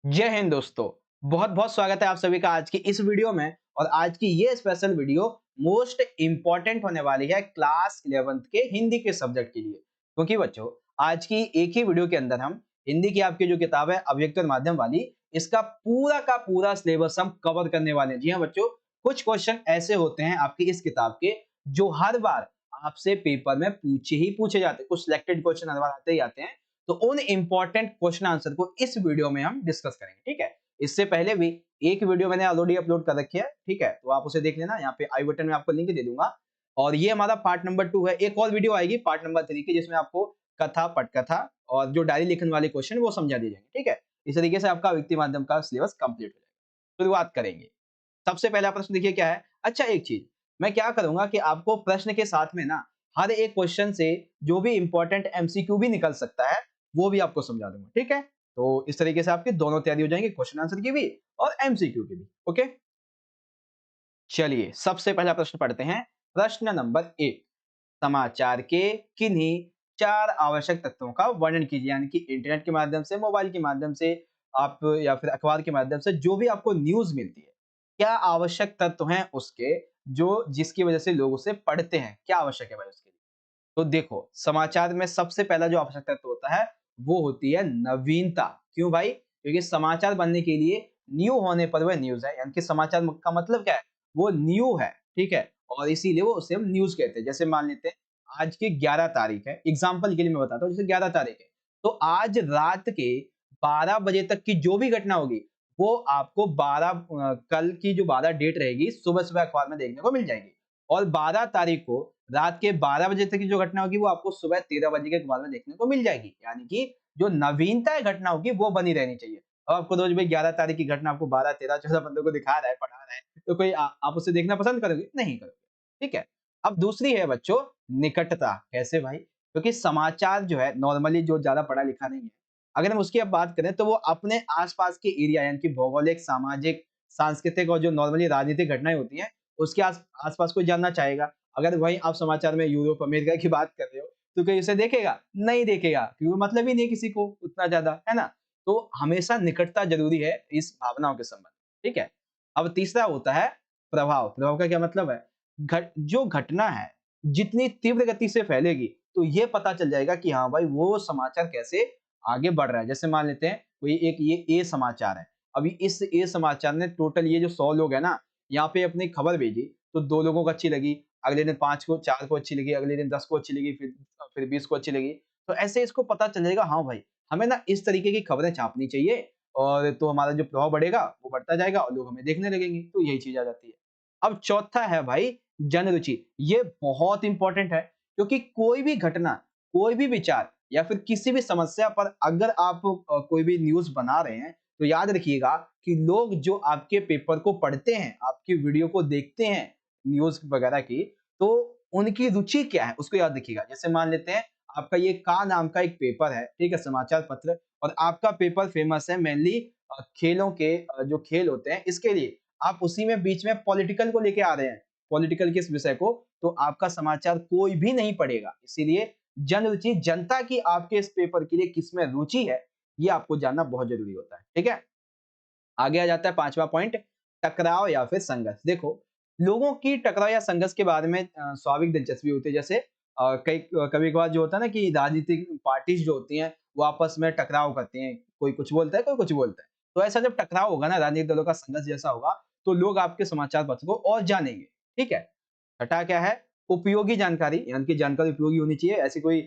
जय हिंद दोस्तों। बहुत बहुत स्वागत है आप सभी का आज की इस वीडियो में। और आज की ये स्पेशल वीडियो मोस्ट इंपॉर्टेंट होने वाली है क्लास 11th के हिंदी के सब्जेक्ट के लिए, क्योंकि बच्चों आज की एक ही वीडियो के अंदर हम हिंदी की आपकी जो किताब है अभिव्यक्ति और माध्यम वाली, इसका पूरा का पूरा सिलेबस हम कवर करने वाले हैं। जी हाँ बच्चों, कुछ क्वेश्चन ऐसे होते हैं आपकी इस किताब के जो हर बार आपसे पेपर में पूछे जाते हैं। कुछ सिलेक्टेड क्वेश्चन हर बार आते ही आते हैं, तो उन इंपॉर्टेंट क्वेश्चन आंसर को इस वीडियो में हम डिस्कस करेंगे। ठीक है, इससे पहले भी एक वीडियो मैंने ऑलरेडी अपलोड कर रखी है, ठीक है, तो आप उसे देख लेना। यहाँ पे आई बटन में आपको लिंक दे दूंगा। और ये हमारा पार्ट नंबर 2 है। एक और वीडियो आएगी पार्ट नंबर 3 की, जिसमें आपको कथा पटकथा और जो डायरी लिखने वाले क्वेश्चन वो समझा दिए जाएंगे। ठीक है, इस तरीके से आपका व्यक्ति माध्यम का सिलेबस कंप्लीट हो जाएगा। शुरुआत करेंगे। सबसे पहला प्रश्न देखिए क्या है। अच्छा, एक चीज मैं क्या करूंगा कि आपको प्रश्न के साथ में ना हर एक क्वेश्चन से जो भी इंपॉर्टेंट एमसीक्यू भी निकल सकता है वो भी आपको समझा दूंगा। ठीक है, तो इस तरीके से आपकी दोनों तैयारी हो जाएंगी, क्वेश्चन आंसर की भी और एमसीक्यू की भी। ओके, चलिए सबसे पहला प्रश्न पढ़ते हैं। प्रश्न नंबर 1, समाचार के किन्हीं चार आवश्यक तत्वों का वर्णन कीजिए। यानी कि इंटरनेट के माध्यम से, मोबाइल के माध्यम से, आप या फिर अखबार के माध्यम से जो भी आपको न्यूज मिलती है, क्या आवश्यक तत्व हैं उसके, जो जिसकी वजह से लोग उसे पढ़ते हैं, क्या आवश्यक है भाई उसके लिए। तो देखो, समाचार में सबसे पहला जो आवश्यक तत्व होता है वो होती है नवीनता। क्यों भाई? क्योंकि समाचार बनने के लिए न्यू होने पर वह न्यूज है। यानी कि समाचार का मतलब क्या है? वो न्यू है। ठीक है, और इसीलिए वो उसे हम न्यूज कहते हैं। जैसे मान लेते हैं आज की 11 तारीख है, एग्जाम्पल के लिए मैं बताता हूँ। जैसे 11 तारीख है, तो आज रात के 12 बजे तक की जो भी घटना होगी वो आपको कल की जो 12 डेट रहेगी सुबह सुबह अखबार में देखने को मिल जाएगी। और 12 तारीख को रात के 12 बजे तक की जो घटना होगी वो आपको सुबह 13 बजे के अखबार में देखने को मिल जाएगी। यानी कि जो नवीनता है घटना होगी वो बनी रहनी चाहिए। अब आपको रोज भाई 11 तारीख की घटना आपको 12, 13, 14 बंदों को दिखा रहा है, पढ़ा रहा है, तो कोई आप उसे देखना पसंद करोगे? नहीं करोगे। ठीक है, अब दूसरी है बच्चों निकटता। कैसे भाई? क्योंकि समाचार जो है नॉर्मली जो ज्यादा पढ़ा लिखा नहीं है, अगर हम उसकी अब बात करें तो वो अपने आसपास के एरिया यानी कि भौगोलिक, सामाजिक, सांस्कृतिक और जो नॉर्मली राजनीतिक घटनाएं होती हैं उसके आसपास कोई जानना चाहेगा। अगर वहीं आप समाचार में यूरोप, अमेरिका की बात कर रहे हो तो कोई उसे देखेगा? नहीं देखेगा, क्योंकि मतलब ही नहीं किसी को उतना ज्यादा, है ना? तो हमेशा निकटता जरूरी है इस भावनाओं के संबंध। ठीक है, अब तीसरा होता है प्रभाव। प्रभाव का क्या मतलब है? जो घटना है जितनी तीव्र गति से फैलेगी तो ये पता चल जाएगा कि हाँ भाई वो समाचार कैसे आगे बढ़ रहा है। जैसे मान लेते हैं कोई एक ये ए समाचार है, अभी इस ए समाचार ने टोटल ये जो 100 लोग है ना, यहाँ पे अपनी खबर भेजी, तो 2 लोगों को अच्छी लगी, अगले दिन 5 को, 4 को अच्छी लगी, अगले दिन 10 को अच्छी लगी, फिर 20 को अच्छी लगी। तो ऐसे इसको पता चल जाएगा हाँ भाई, हमें ना इस तरीके की खबरें छापनी चाहिए, और तो हमारा जो प्रभाव बढ़ेगा वो बढ़ता जाएगा और लोग हमें देखने लगेंगे। तो यही चीज़ आ जाती है। अब चौथा है भाई जनरुचि। ये बहुत इंपॉर्टेंट है, क्योंकि कोई भी घटना, कोई भी विचार या फिर किसी भी समस्या पर अगर आप कोई भी न्यूज़ बना रहे हैं, तो याद रखिएगा कि लोग जो आपके पेपर को पढ़ते हैं, आपकी वीडियो को देखते हैं न्यूज़ वगैरह की, तो उनकी रुचि क्या है उसको याद रखिएगा। जैसे मान लेते हैं आपका ये का नाम का एक पेपर है, ठीक है, समाचार पत्र, और आपका पेपर फेमस है मेनली खेलों के, जो खेल होते हैं इसके लिए। आप उसी में बीच में पॉलिटिकल को लेके आ रहे हैं, पॉलिटिकल के इस विषय को, तो आपका समाचार कोई भी नहीं पढ़ेगा। इसीलिए जनरुचि, जनता की आपके इस पेपर के लिए किसमें रुचि है, ये आपको जानना बहुत जरूरी होता है। ठीक है, आगे आ जाता है पांचवा पॉइंट, टकराव या फिर संघर्ष। देखो, लोगों की टकराव या संघर्ष के बारे में स्वाभाविक दिलचस्पी होती है। जैसे कई कभी कभार जो होता है ना कि राजनीतिक पार्टीज जो होती हैं वो आपस में टकराव करती हैं, कोई कुछ बोलता है, कोई कुछ बोलता है। तो ऐसा जब टकराव होगा ना, राजनीतिक दलों का संघर्ष जैसा होगा, तो लोग आपके समाचार पत्र को और जानेंगे। ठीक है, छठा क्या है? उपयोगी जानकारी, यानी कि जानकारी उपयोगी होनी चाहिए, ऐसी कोई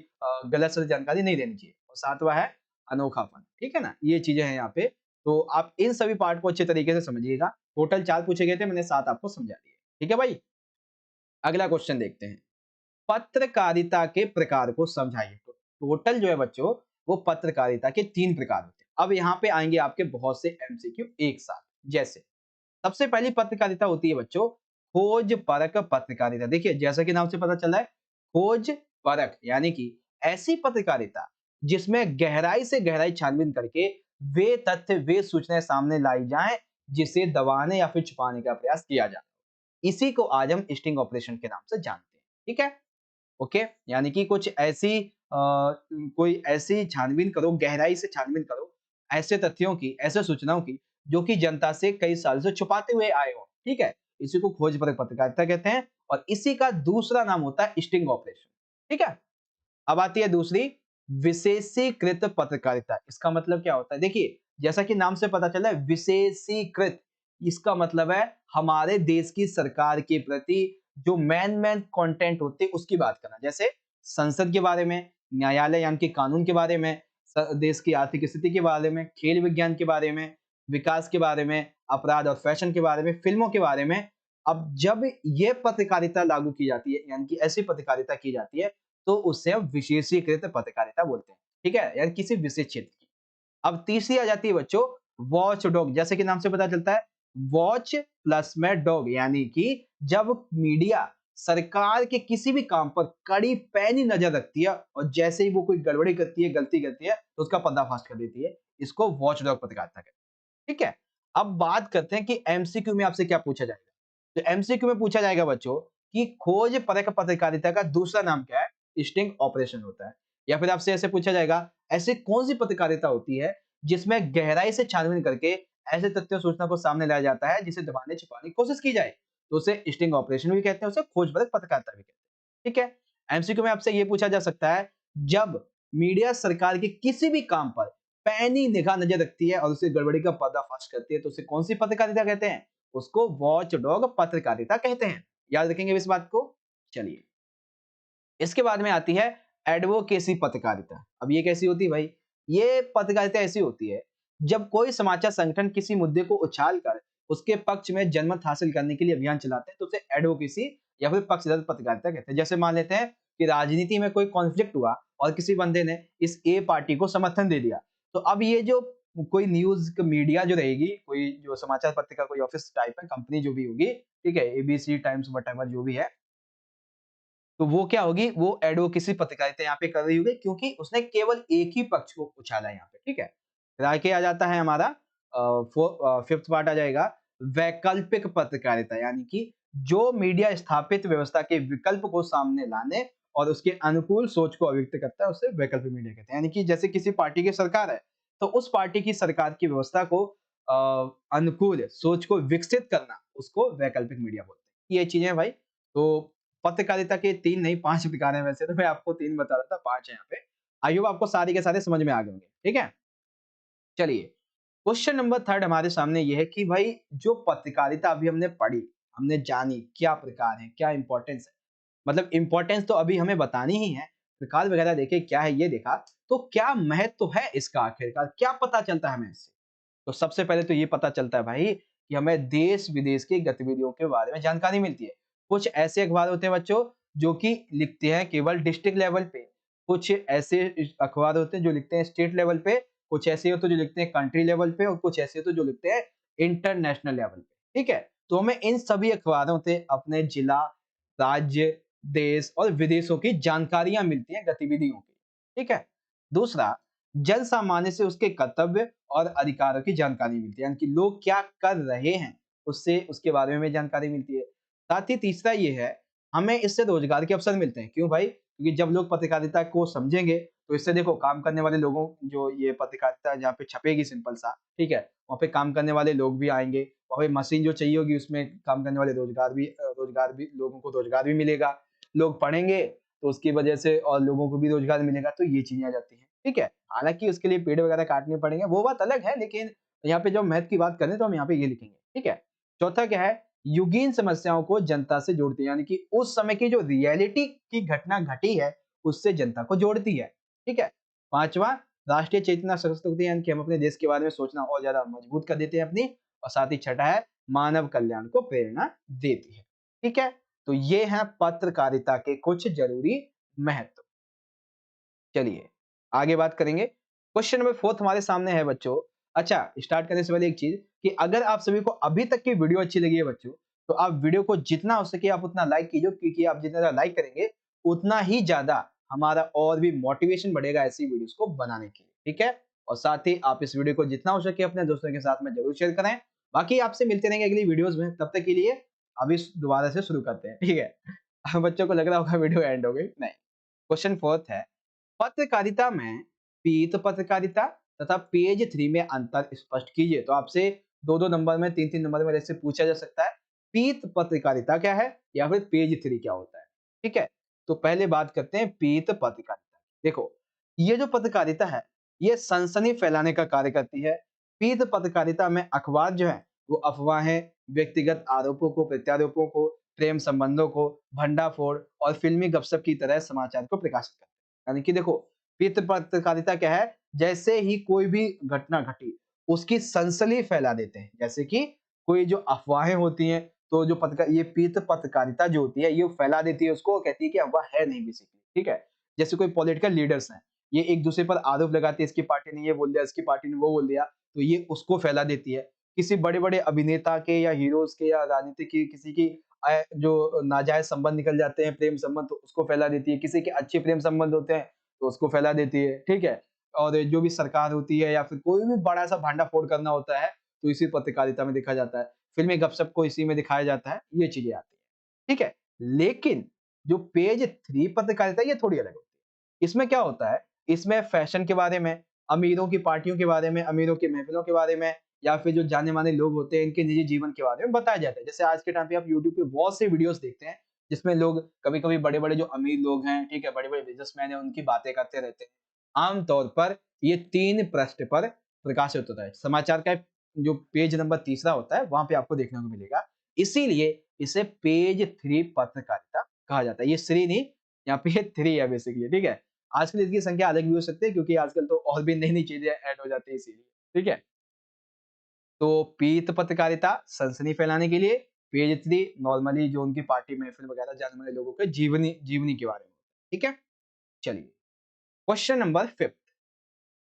गलत सलत जानकारी नहीं देनी चाहिए। और सातवां है अनोखापन। ठीक है ना, ये चीजें हैं यहाँ पे। तो आप इन सभी पार्ट को अच्छे तरीके से समझिएगा। टोटल 4 पूछे गए थे, मैंने 7 आपको समझा दिए। ठीक है भाई, अगला क्वेश्चन देखते हैं। पत्रकारिता के प्रकार को समझाइए। तो टोटल जो है बच्चों, वो पत्रकारिता के 3 प्रकार होते हैं। अब यहाँ पे आएंगे आपके बहुत से एमसीक्यू एक साथ। जैसे सबसे पहली पत्रकारिता होती है बच्चों खोज परक पत्रकारिता। देखिए, जैसा कि नाम से पता चल रहा है, खोज परक, यानी कि ऐसी पत्रकारिता जिसमें गहराई से गहराई छानबीन करके वे तथ्य, वे सूचनाएं सामने लाई जाएं जिसे दबाने या फिर छुपाने का प्रयास किया जाए। इसी को आज हम स्टिंग ऑपरेशन के नाम से जानते हैं। ठीक है, ओके, यानी कि कुछ ऐसी कोई ऐसी छानबीन करो, गहराई से छानबीन करो, ऐसे तथ्यों की, ऐसे सूचनाओं की जो कि जनता से कई साल से छुपाते हुए आए हों, ठीक है? इसी को खोजपरक पत्रकारिता कहते हैं और इसी का दूसरा नाम होता है स्टिंग ऑपरेशन, ठीक है? अब आती है दूसरी विशेषीकृत पत्रकारिता। इसका मतलब क्या होता है? देखिए, जैसा कि नाम से पता चला है विशेषीकृत, इसका मतलब है हमारे देश की सरकार के प्रति जो मेन कंटेंट होते हैं उसकी बात करना। जैसे संसद के बारे में, न्यायालय यानी कि कानून के बारे में, देश की आर्थिक स्थिति के बारे में, खेल विज्ञान के बारे में, विकास के बारे में, अपराध और फैशन के बारे में, फिल्मों के बारे में। अब जब ये पत्रकारिता लागू की जाती है यानी कि ऐसी पत्रकारिता की जाती है तो उसे हम विशेषीकृत पत्रकारिता बोलते हैं, ठीक है? यानी किसी विशेष क्षेत्र की। अब तीसरी आ जाती है बच्चों वॉच डॉग, जैसे कि नाम से पता चलता है वॉच प्लस में डॉग, यानी कि जब मीडिया सरकार के किसी भी काम पर कड़ी पैनी नजर रखती है और जैसे ही वो कोई गड़बड़ी करती है, गलती करती है, तो उसका पर्दाफाश कर देती है। इसको वॉच डॉग पत्रकारिता कहते हैं, ठीक है? अब बात करते हैं कि एमसीक्यू में आपसे क्या पूछा जाएगा। तो एमसीक्यू में पूछा जाएगा बच्चों कि खोज परख पत्रकारिता का दूसरा नाम क्या है? स्टिंग ऑपरेशन होता है। या फिर आपसे ऐसे पूछा जाएगा ऐसी कौन सी पत्रकारिता होती है जिसमें गहराई से छानबीन करके ऐसे तथ्य सूचना को सामने लाया जाता है जिसे दबाने छिपाने की कोशिश की जाए, तो उसे स्टिंग ऑपरेशन भी कहते हैं, उसे खोज परख पत्रकारिता भी कहते हैं, ठीक है? एमसीक्यू में आपसे ये पूछा जा सकता है जब मीडिया सरकार के किसी भी काम पर पैनी निगाह नजर रखती है और उसे गड़बड़ी का पर्दाफाश करती है तो उसे कौन सी पत्रकारिता कहते हैं? उसको वॉच डॉग पत्रकारिता कहते हैं। याद रखेंगे इस बात को। चलिए, इसके बाद में आती है एडवोकेसी पत्रकारिता। अब ये कैसी होती है भाई? ये पत्रकारिता ऐसी होती है जब कोई समाचार संगठन किसी मुद्दे को उछाल कर उसके पक्ष में जनमत हासिल करने के लिए अभियान चलाते हैं तो उसे एडवोकेसी या फिर पक्षधर पत्रकारिता कहते हैं। जैसे मान लेते हैं कि राजनीति में कोई कॉन्फ्लिक्ट हुआ और किसी बंदे ने इस ए पार्टी को समर्थन दे दिया, तो अब ये जो कोई न्यूज मीडिया जो रहेगी, कोई जो समाचार पत्रिका कोई ऑफिस टाइप है, कंपनी जो भी होगी, ठीक है, एबीसी टाइम्स वटेवर जो भी है, तो वो क्या होगी, वो एडवोकेसी पत्रकारिता यहाँ पे कर रही होगी क्योंकि उसने केवल एक ही पक्ष को उछाला है यहाँ पे, ठीक है? फिर आगे आ जाता है हमारा फिफ्थ पार्ट आ जाएगा वैकल्पिक पत्रकारिता, यानी कि जो मीडिया स्थापित व्यवस्था के विकल्प को सामने लाने और उसके अनुकूल सोच को अभिव्यक्त करता है, उसे वैकल्पिक मीडिया कहते हैं। यानी कि जैसे किसी पार्टी की सरकार है, तो उस पार्टी की सरकार की व्यवस्था को अनुकूल सोच को विकसित करना, उसको वैकल्पिक मीडिया बोलते हैं। ये चीजें भाई, तो पत्रकारिता के 3 नहीं 5 प्रकार हैं वैसे तो, मैं आपको 3 बता रहा था, 5 है यहाँ पे। आई होप आपको सारे के सारे समझ में आ गए होंगे, ठीक है? चलिए, क्वेश्चन नंबर 3 हमारे सामने ये है कि भाई जो पत्रकारिता अभी हमने पढ़ी, हमने जानी क्या प्रकार है, क्या इम्पोर्टेंस है। मतलब इम्पोर्टेंस तो अभी हमें बतानी ही है, प्रकार वगैरह देखे क्या है ये देखा, तो क्या महत्व तो है इसका आखिरकार, क्या पता चलता है हमें इससे? तो सबसे पहले तो ये पता चलता है भाई कि हमें देश-विदेश की गतिविधियों के बारे में जानकारी मिलती है। कुछ ऐसे अखबार होते हैं बच्चों जो कि लिखते हैं केवल डिस्ट्रिक्ट लेवल पे, कुछ ऐसे अखबार होते हैं जो लिखते हैं स्टेट लेवल पे, कुछ ऐसे होते हैं जो लिखते हैं कंट्री लेवल पे और कुछ ऐसे होते हैं जो लिखते हैं इंटरनेशनल लेवल पे, ठीक है? तो हमें इन सभी अखबारों से अपने जिला, राज्य, देश और विदेशों की जानकारियाँ मिलती हैं गतिविधियों की, ठीक है? दूसरा, जन सामान्य से उसके कर्तव्य और अधिकारों की जानकारी मिलती है, यानी कि लोग क्या कर रहे हैं, उससे उसके बारे में जानकारी मिलती है। साथ ही तीसरा ये है, हमें इससे रोजगार के अवसर मिलते हैं। क्यों भाई? क्योंकि जब लोग पत्रकारिता को समझेंगे, तो इससे देखो काम करने वाले लोगों जो ये पत्रकारिता जहाँ पे छपेगी सिंपल सा, ठीक है? वहाँ पे काम करने वाले लोग भी आएँगे, वहाँ पे मशीन जो चाहिए होगी उसमें काम करने वाले रोजगार भी लोगों को रोजगार भी मिलेगा। लोग पढ़ेंगे, तो उसकी वजह से और लोगों को भी रोजगार मिलेगा, तो ये चीज़ें आ जाती हैं, ठीक है? हालाँकि उसके लिए पेड़ वगैरह काटने पड़ेंगे, वो बात अलग है, लेकिन यहाँ पे जब मैथ की बात करें तो हम यहाँ पे ये लिखेंगे, ठीक है? चौथा क्या है, युगीन समस्याओं को जनता से जोड़ती है, यानी कि उस समय की जो रियलिटी की घटना घटी है, उससे जनता को जोड़ती है, ठीक है? पाँचवाँ, राष्ट्रीय चेतना सशक्त होती है, यानी कि हम अपने देश के बारे में सोचना और ज़्यादा मजबूत कर देते हैं अपनी, और साथ ही छठा है, मानव कल्याण को प्रेरणा देती है, ठीक है? तो ये हैं पत्रकारिता के कुछ ज़रूरी महत्व। चलिए, आगे बात करेंगे। क्वेश्चन नंबर 4 हमारे सामने है बच्चों। अच्छा, स्टार्ट करने से पहले एक चीज़ कि अगर आप सभी को अभी तक की वीडियो अच्छी लगी है बच्चों, तो आप वीडियो को जितना हो सके आप उतना लाइक कीजिए, क्योंकि आप जितना ज़्यादा लाइक करेंगे, उतना ही ज़्यादा हमारा और भी मोटिवेशन बढ़ेगा ऐसी वीडियोज़ को बनाने के लिए, ठीक है? और साथ ही आप इस वीडियो को जितना हो सके अपने दोस्तों के साथ में ज़रूर शेयर करें। बाकी आपसे मिलते रहेंगे अगली वीडियोज़ में, तब तक के लिए अभी दोबारा से शुरू करते हैं, ठीक है? बच्चों को लग रहा होगा वीडियो एंड हो गई, नहीं। क्वेश्चन 4th है, पत्रकारिता में पीत पत्रकारिता तथा पेज 3 में अंतर स्पष्ट कीजिए। तो आपसे 2-2 नंबर में, 3-3 नंबर में ऐसे पूछा जा सकता है, पीत पत्रकारिता क्या है या फिर पेज 3 क्या होता है, ठीक है? तो पहले बात करते हैं पीत पत्रकारिता। देखो, ये जो पत्रकारिता है, ये सनसनी फैलाने का कार्य करती है। पीत पत्रकारिता में अखबार जो है, वो अफवाहें, व्यक्तिगत आरोपों को, प्रत्यारोपों को, प्रेम संबंधों को, भंडाफोड़ और फ़िल्मी गपशप की तरह समाचार को प्रकाशित करते हैं। यानी कि देखो, पीत पत्रकारिता क्या है? जैसे ही कोई भी घटना घटी, उसकी सनसनी फैला देते हैं। जैसे कि कोई जो अफ़वाहें होती हैं, तो जो ये पीत पत्रकारिता जो होती है, ये फैला देती है उसको, कहती है कि अफ़वाह है नहीं बेसिकली, ठीक है? जैसे कोई पॉलिटिकल लीडर्स हैं, ये एक-दूसरे पर आरोप लगाते हैं, इसकी पार्टी ने ये बोल दिया, इसकी पार्टी ने वो बोल दिया, तो ये उसको फैला देती है। किसी बड़े-बड़े अभिनेता के या हीरोज़ के या राजनीति की किसी की जो नाजायज़ संबंध निकल जाते हैं, प्रेम संबंध, तो उसको फैला देती है। किसी के अच्छे प्रेम संबंध होते हैं, तो उसको फैला देती है, ठीक है? और जो भी सरकार होती है या फिर कोई भी बड़ा-सा भांडाफोड़ करना होता है, तो इसी पत्रकारिता में देखा जाता है। फ़िल्मी गपशप को इसी में दिखाया जाता है, ये चीज़ें आती हैं, ठीक है? लेकिन जो पेज 3 पत्रकारिता है, ये थोड़ी अलग होती है। इसमें क्या होता है, इसमें फ़ैशन के बारे में, अमीरों की पार्टियों के बारे में, अमीरों की महफ़िलों के बारे में या फिर जो जाने-माने लोग होते हैं, इनके निजी जीवन के बारे में बताया जाता है। जैसे आज के टाइम पे आप यूट्यूब पे बहुत से वीडियोज़ देखते हैं, जिसमें लोग कभी-कभी बड़े-बड़े जो अमीर लोग हैं, ठीक है, बड़े-बड़े बिज़नेसमैन हैं, उनकी बातें करते रहते हैं। आम तौर पर ये 3 पृष्ठ पर प्रकाशित होता है। समाचार का जो पेज नंबर तीसरा होता है, वहाँ पे आपको देखने को मिलेगा। इसीलिए इसे पेज 3 पत्रकारिता कहा जाता है। ये श्री नहीं, यहाँ पे ये 3 है बेसिकली, ठीक है? आजकल इसकी संख्या अलग भी हो सकती है क्योंकि आजकल तो और भी नई-नई चीज़ें ऐड हो जाती है इसीलिए, ठीक है? तो पीत पत्रकारिता सनसनी फैलाने के लिए, पेज 3 नॉर्मली जो उनकी पार्टी महफ़िल वगैरह जाने-माने लोगों के जीवनी जीवनी के बारे में, ठीक है? चलिए, क्वेश्चन नंबर 5,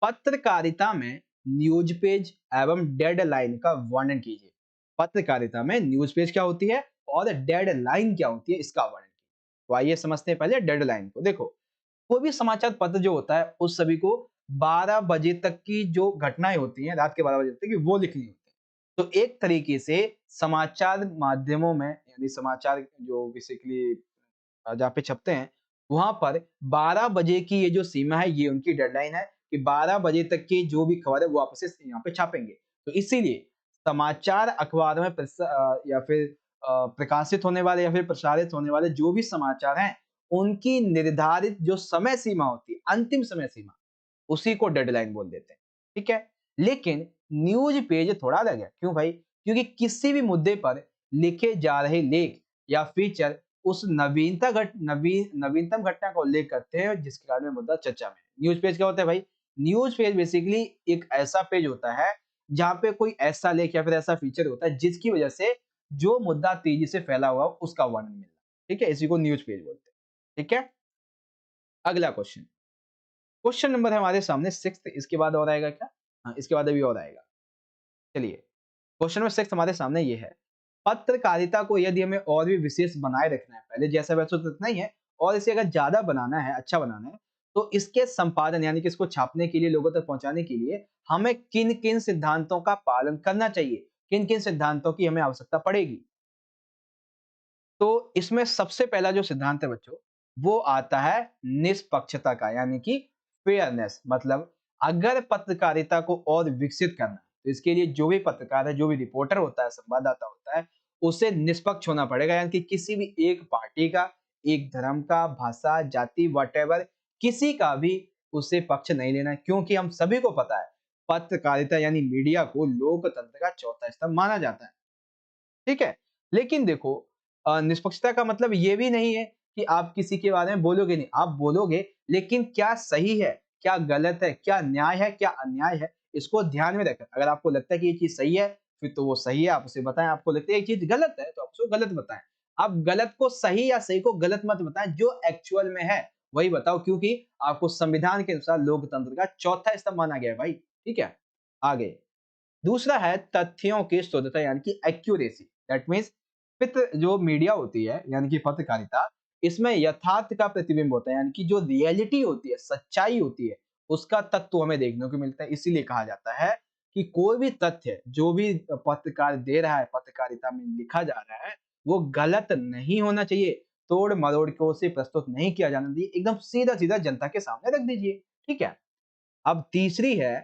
पत्रकारिता में न्यूज़ पेज एवं डेडलाइन का वर्णन कीजिए। पत्रकारिता में न्यूज़ पेज क्या होती है और डेडलाइन क्या होती है, इसका वर्णन कीजिए। तो आइए समझते हैं पहले डेडलाइन को। देखो, कोई भी समाचार पत्र जो होता है, उस सभी को 12 बजे तक की जो घटनाएँ होती हैं, रात के 12 बजे तक की, वो लिखनी होती है। तो एक तरीके से समाचार माध्यमों में, यानी समाचार जो बेसिकली जहाँ पे छपते हैं, वहाँ पर 12 बजे की ये जो सीमा है, ये उनकी डेडलाइन है कि 12 बजे तक की जो भी खबर है, वो वापस से यहाँ पे छापेंगे। तो इसीलिए समाचार अखबार में या फिर प्रकाशित होने वाले या फिर प्रसारित होने वाले जो भी समाचार हैं, उनकी निर्धारित जो समय सीमा होती है, अंतिम समय सीमा, उसी को डेडलाइन बोल देते हैं, ठीक है? लेकिन न्यूज़ पेज थोड़ा अलग है, क्यों भाई? क्योंकि किसी भी मुद्दे पर लिखे जा रहे लेख या फीचर उस नवीनतम घटना का उल्लेख करते हैं जिसके कारण में मुद्दा चर्चा में है। न्यूज़ पेज क्या होता है भाई? न्यूज़ पेज बेसिकली एक ऐसा पेज होता है, जहाँ पे कोई ऐसा लेख या फिर ऐसा फीचर होता है जिसकी वजह से जो मुद्दा तेज़ी से फैला हुआ हो उसका वर्णन मिलना, ठीक है? इसी को न्यूज़ पेज बोलते हैं, ठीक है? अगला क्वेश्चन। क्वेश्चन नंबर है हमारे सामने 6, इसके बाद और आएगा क्या? हाँ, इसके बाद अभी और आएगा। चलिए, क्वेश्चन नंबर 6 हमारे सामने ये है। पत्रकारिता को यदि हमें और भी विशेष बनाए रखना है, पहले जैसा वैसा तो इतना ही है, और इसे अगर ज़्यादा बनाना है, अच्छा बनाना है, तो इसके संपादन यानी कि इसको छापने के लिए, लोगों तक पहुँचाने के लिए हमें किन-किन सिद्धांतों का पालन करना चाहिए? किन-किन सिद्धांतों की हमें आवश्यकता पड़ेगी? तो इसमें सबसे पहला जो सिद्धांत है बच्चों, वो आता है निष्पक्षता का, यानी कि फेयरनेस। मतलब अगर पत्रकारिता को और विकसित करना है, तो इसके लिए जो भी पत्रकार है, जो भी रिपोर्टर होता है, संवाददाता होता है, उसे निष्पक्ष होना पड़ेगा, यानी कि किसी भी एक पार्टी का, एक धर्म का, भाषा, जाति, व्हाटएवर, किसी का भी उसे पक्ष नहीं लेना है, क्योंकि हम सभी को पता है, पत्रकारिता यानी मीडिया को लोकतंत्र का चौथा स्तंभ माना जाता है। ठीक है? लेकिन देखो, निष्पक्षता का मतलब ये भी नहीं है कि आप किसी के बारे में बोलोगे नहीं। आप बोलोगे, लेकिन क्या सही है, क्या गलत है, क्या न्याय है, क्या अन्याय है, इसको ध्यान में रखें। अगर आपको लगता है कि ये चीज़ सही है, फिर तो वो सही है, आप उसे बताएँ। आपको लगता है ये चीज़ गलत है, तो आप उसको गलत बताएँ। आप गलत को सही या सही को गलत मत बताएँ, जो एक्चुअल में है, वही बताओ, क्योंकि आपको संविधान के अनुसार लोकतंत्र का चौथा स्तंभ माना गया है भाई। ठीक है? आगे। दूसरा है तथ्यों की शुद्धता, यानी कि एक्यूरेसी। दैट मीन्स जो मीडिया होती है, यानी कि पत्रकारिता, इसमें यथार्थ का प्रतिबिंब होता है, यानी कि जो रियलिटी होती है, सच्चाई होती है, उसका तत्व हमें देखने को मिलता है। इसीलिए कहा जाता है कि कोई भी तथ्य जो भी पत्रकार दे रहा है, पत्रकारिता में लिखा जा रहा है, वो गलत नहीं होना चाहिए। तोड़ मरोड़ के उसे प्रस्तुत नहीं किया जाना चाहिए, एकदम सीधा सीधा जनता के सामने रख दीजिए। ठीक है? अब तीसरी है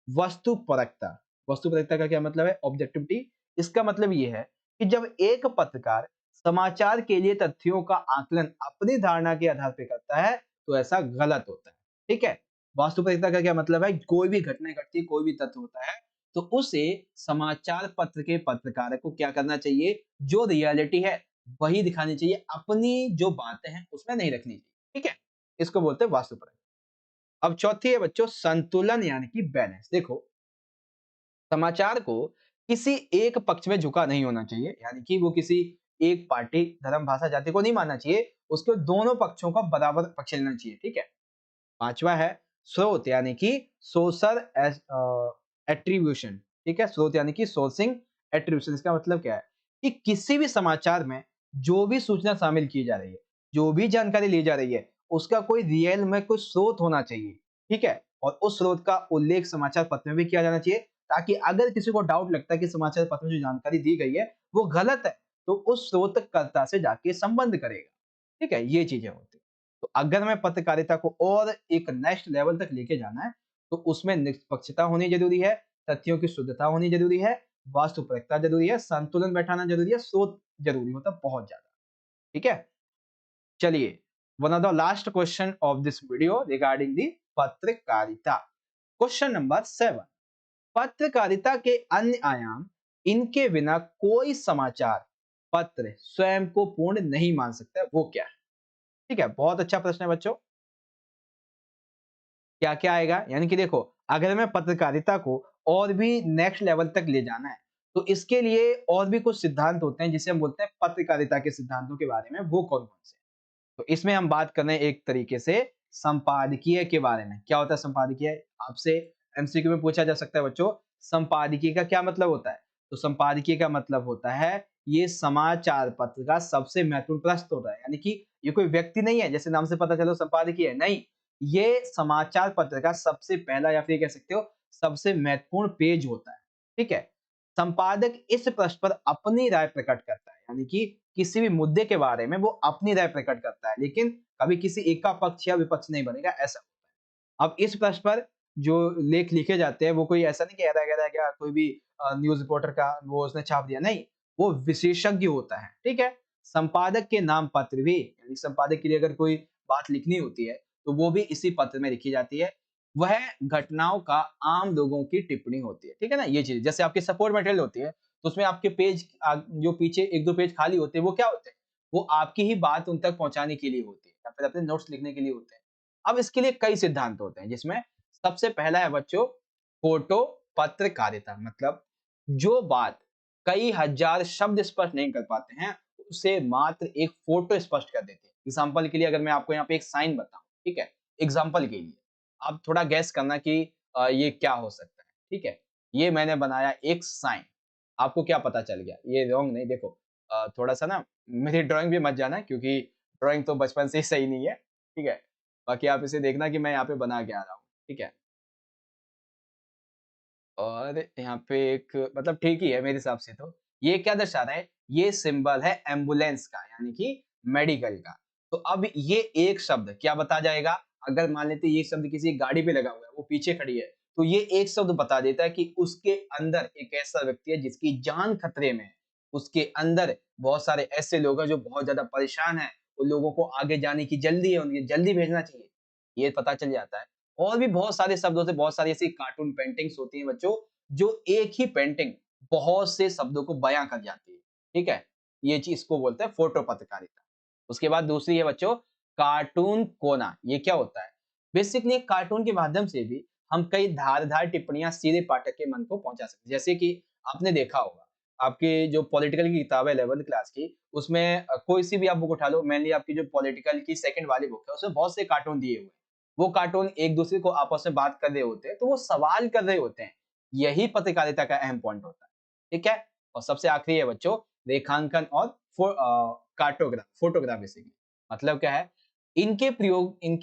वस्तुपरकता। वस्तुपरकता का क्या मतलब है? ऑब्जेक्टिविटी। इसका मतलब ये है कि जब एक पत्रकार समाचार के लिए तथ्यों का आकलन अपनी धारणा के आधार पे करता है, तो ऐसा गलत होता है। ठीक है? वास्तुपरकता का क्या मतलब है? कोई भी घटना घटती है, कोई भी तथ्य होता है, तो उसे समाचार पत्र के पत्रकार को क्या करना चाहिए? जो रियलिटी है, वही दिखानी चाहिए, अपनी जो बातें हैं, उसमें नहीं रखनी चाहिए। ठीक है? इसको बोलते हैं वास्तुपरकता। अब चौथी है बच्चों संतुलन यानी कि बैलेंस। देखो, समाचार को किसी एक पक्ष में झुका नहीं होना चाहिए, यानी कि वो किसी एक पार्टी, धर्म, भाषा, जाति को नहीं मानना चाहिए, उसको दोनों पक्षों का बराबर पक्ष लेना चाहिए। ठीक है? पांचवा है स्रोत यानी कि सोर्सर एट्रीब्यूशन। ठीक है? स्रोत यानी कि सोर्सिंग एट्रीब्यूशन। इसका मतलब क्या है कि किसी भी समाचार में जो भी सूचना शामिल की जा रही है, जो भी जानकारी ली जा रही है, उसका कोई रियल में कोई स्रोत होना चाहिए। ठीक है? और उस स्रोत का उल्लेख समाचार पत्र में भी किया जाना चाहिए, ताकि अगर किसी को डाउट लगता है कि समाचार पत्र में जो जानकारी दी गई है वो गलत है, तो उस स्रोतकर्ता से जाके संबंध करेगा। ठीक है? ये चीजें होती हैं। तो अगर हमें पत्रकारिता को और एक नेक्स्ट लेवल तक लेके जाना है, तो उसमें निष्पक्षता होनी जरूरी है, तथ्यों की शुद्धता होनी जरूरी है, वास्तुपरकता जरूरी है, संतुलन बैठाना जरूरी है, स्रोत जरूरी होता है बहुत ज्यादा। ठीक है? चलिए, one of the last question of this video regarding the पत्रकारिता। Question number 7। पत्रकारिता के अन्य आयाम, इनके बिना कोई समाचार पत्र स्वयं को पूर्ण नहीं मान सकता, वो क्या है? ठीक है, बहुत अच्छा प्रश्न है बच्चों। क्या क्या आएगा? यानी कि देखो, अगर हमें पत्रकारिता को और भी नेक्स्ट लेवल तक ले जाना है, तो इसके लिए और भी कुछ सिद्धांत होते हैं जिसे हम बोलते हैं पत्रकारिता के सिद्धांतों के बारे में। वो कौन कौन से? तो इसमें हम बात कर रहे हैं एक तरीके से संपादकीय के बारे में। क्या होता है संपादकीय? आपसे एमसीक्यू में पूछा जा सकता है बच्चों, संपादकीय का क्या मतलब होता है? तो संपादकीय का मतलब होता है, ये समाचार पत्र का सबसे महत्वपूर्ण प्रश्न होता है। यानी कि ये कोई व्यक्ति नहीं है, जैसे नाम से पता चलो संपादकीय है, नहीं। ये समाचार पत्र का सबसे पहला या फिर कह सकते हो सबसे महत्वपूर्ण पेज होता है। ठीक है? संपादक इस प्रश्न पर अपनी राय प्रकट करता है, यानी कि किसी भी मुद्दे के बारे में वो अपनी राय प्रकट करता है, लेकिन कभी किसी एक का पक्ष या विपक्ष नहीं बनेगा, ऐसा होता है। अब इस प्रश्न पर जो लेख लिखे जाते हैं, वो कोई ऐसा नहीं कह रहा है क्या कोई भी न्यूज़ रिपोर्टर का वो उसने छाप दिया, नहीं, वो विशेषज्ञ होता है। ठीक है? संपादक के नाम पत्र भी, यानी संपादक के लिए अगर कोई बात लिखनी होती है, तो वो भी इसी पत्र में लिखी जाती है। वह घटनाओं का आम लोगों की टिप्पणी होती है। ठीक है ना? ये चीज़ जैसे आपकी सपोर्ट मटेरियल होती है, तो उसमें आपके पेज जो पीछे 1-2 पेज खाली होते हैं, वो क्या होते हैं? वो आपकी ही बात उन तक पहुँचाने के लिए होती है या फिर अपने नोट्स लिखने के लिए होते हैं। अब इसके लिए कई सिद्धांत होते हैं, जिसमें सबसे पहला है बच्चों फोटो पत्रकारिता। मतलब जो बात कई हजार शब्द स्पष्ट नहीं कर पाते हैं, उसे मात्र एक फोटो स्पष्ट कर देते हैं। एग्जाम्पल के लिए अगर मैं आपको यहाँ पे एक साइन बताऊं, ठीक है? एग्जाम्पल के लिए आप थोड़ा गैस करना कि ये क्या हो सकता है। ठीक है? ये मैंने बनाया एक साइन, आपको क्या पता चल गया? ये रॉन्ग नहीं, देखो थोड़ा सा ना मेरी ड्राइंग भी मत जाना, क्योंकि ड्राइंग तो बचपन से ही सही नहीं है। ठीक है? बाकी आप इसे देखना कि मैं यहाँ पे बना के आ रहा हूँ। ठीक है? और यहाँ पे एक मतलब ठीक ही है मेरे हिसाब से तो। ये क्या दर्शा रहा है? ये सिंबल है एम्बुलेंस का, यानी कि मेडिकल का। तो अब ये एक शब्द क्या बता जाएगा? अगर मान लेते ये शब्द किसी गाड़ी पे लगा हुआ है, वो पीछे खड़ी है, तो ये एक शब्द बता देता है कि उसके अंदर एक ऐसा व्यक्ति है जिसकी जान खतरे में है। उसके अंदर बहुत सारे ऐसे लोग हैं जो बहुत ज़्यादा परेशान हैं, उन लोगों को आगे जाने की जल्दी है, उन्हें जल्दी भेजना चाहिए। ये पता चल जाता है। और भी बहुत सारे शब्दों से बहुत सारी ऐसी कार्टून पेंटिंग्स होती हैं बच्चों, जो एक ही पेंटिंग बहुत से शब्दों को बयां कर जाती है। ठीक है? ये चीज को बोलते हैं फोटो पत्रकारिता। उसके बाद दूसरी है बच्चों कार्टून कोना। ये क्या होता है? बेसिकली एक कार्टून के माध्यम से भी हम कई धारदार टिप्पणियां सीधे पाठक के मन को पहुंचा सकते हैं। जैसे कि आपने देखा होगा, आपकी जो पॉलिटिकल की किताब है 11th क्लास की, उसमें कोई सी भी आप बुक उठा लो, मेनली आपकी जो पॉलिटिकल की सेकंड वाली बुक है, उसमें बहुत से कार्टून दिए हुए हैं। वो कार्टून एक दूसरे को आपस में बात कर रहे होते हैं, तो वो सवाल कर रहे होते हैं। यही पत्रकारिता का अहम पॉइंट होता है। ठीक है? और सबसे आखिरी है बच्चों रेखांकन और कार्टोग्राफ, फोटोग्राफ बेसिकली। मतलब क्या है? इनके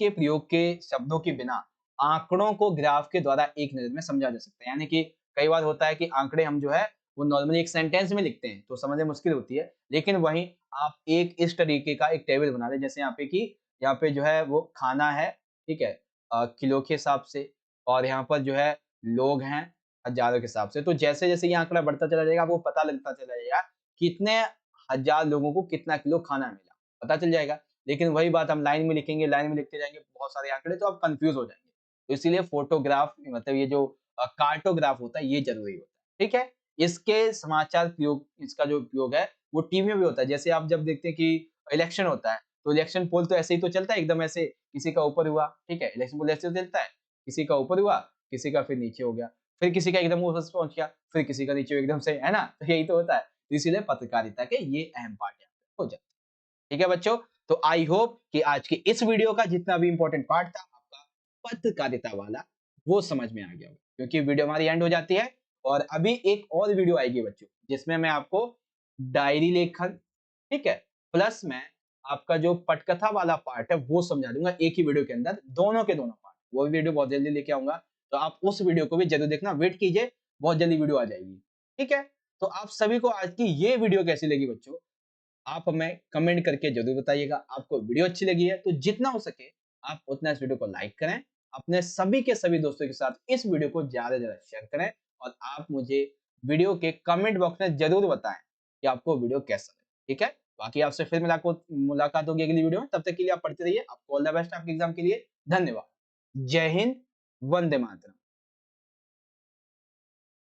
प्रयोग के शब्दों के बिना आंकड़ों को ग्राफ के द्वारा एक नज़र में समझा जा सकता है। यानी कि कई बार होता है कि आंकड़े हम जो है वो नॉर्मली एक सेंटेंस में लिखते हैं, तो समझने मुश्किल होती है। लेकिन वहीं आप एक इस तरीके का एक टेबल बना दें, जैसे यहाँ पे कि यहाँ पे जो है वो खाना है, ठीक है? किलो के हिसाब से, और यहाँ पर जो है लोग हैं हज़ारों के हिसाब से। तो जैसे-जैसे ये आंकड़ा बढ़ता चला जाएगा, आपको पता लगता चला जाएगा कितने हज़ार लोगों को कितना किलो खाना मिला, पता चल जाएगा। लेकिन वही बात हम लाइन में लिखेंगे, लाइन में लिखते जाएँगे बहुत सारे आंकड़े तो आप कन्फ्यूज़ हो जाएँगे। तो इसीलिए फ़ोटोग्राफ मतलब ये जो कार्टोग्राफ होता है ये ज़रूरी होता है, ठीक है? इसके समाचार उपयोग इसका जो उपयोग है वो टीवी में भी होता है। जैसे आप जब देखते हैं कि इलेक्शन होता है, तो इलेक्शन पोल तो ऐसे ही तो चलता है एकदम ऐसे, किसी का ऊपर हुआ, ठीक है? इलेक्शन पोल ऐसे तो चलता है, किसी का ऊपर हुआ, किसी का फिर नीचे हो गया, फिर किसी का एकदम ऊपर पहुँच गया, फिर किसी का नीचे एकदम से, है ना? तो यही तो होता है। इसीलिए पत्रकारिता के ये अहम पार्ट यहाँ पे हो जाते हैं। ठीक है बच्चों? तो आई होप कि आज की इस वीडियो का जितना भी इम्पोर्टेंट पार्ट था आपका पत्रकारिता वाला, वो समझ में आ गया होगा। क्योंकि वीडियो हमारी एंड हो जाती है और अभी एक और वीडियो आएगी बच्चों, जिसमें मैं आपको डायरी लेखन, ठीक है? प्लस मैं आपका जो पटकथा वाला पार्ट है, वो समझा दूँगा एक ही वीडियो के अंदर, दोनों के दोनों पार्ट। वो वीडियो बहुत जल्दी लेके आऊँगा, तो आप उस वीडियो को भी ज़रूर देखना, वेट कीजिए, बहुत जल्दी वीडियो आ जाएगी। ठीक है? तो आप सभी को आज की ये वीडियो कैसी लगी बच्चों? आप हमें कमेंट करके ज़रूर बताइएगा। आपको वीडियो अच्छी लगी है तो जितना हो सके आप उतना इस वीडियो को लाइक करें। अपने सभी के सभी दोस्तों के साथ इस वीडियो को ज़्यादा से ज़्यादा शेयर करें और आप मुझे वीडियो के कमेंट बॉक्स में ज़रूर बताएँ कि आपको वीडियो कैसा लगा। ठीक है? बाकी आपसे फिर मुलाकात होगी अगली वीडियो में। तब तक के लिए आप पढ़ते रहिए। आपको ऑल द बेस्ट आपके एग्ज़ाम के लिए। धन्यवाद। जय हिंद, वंदे मातरम।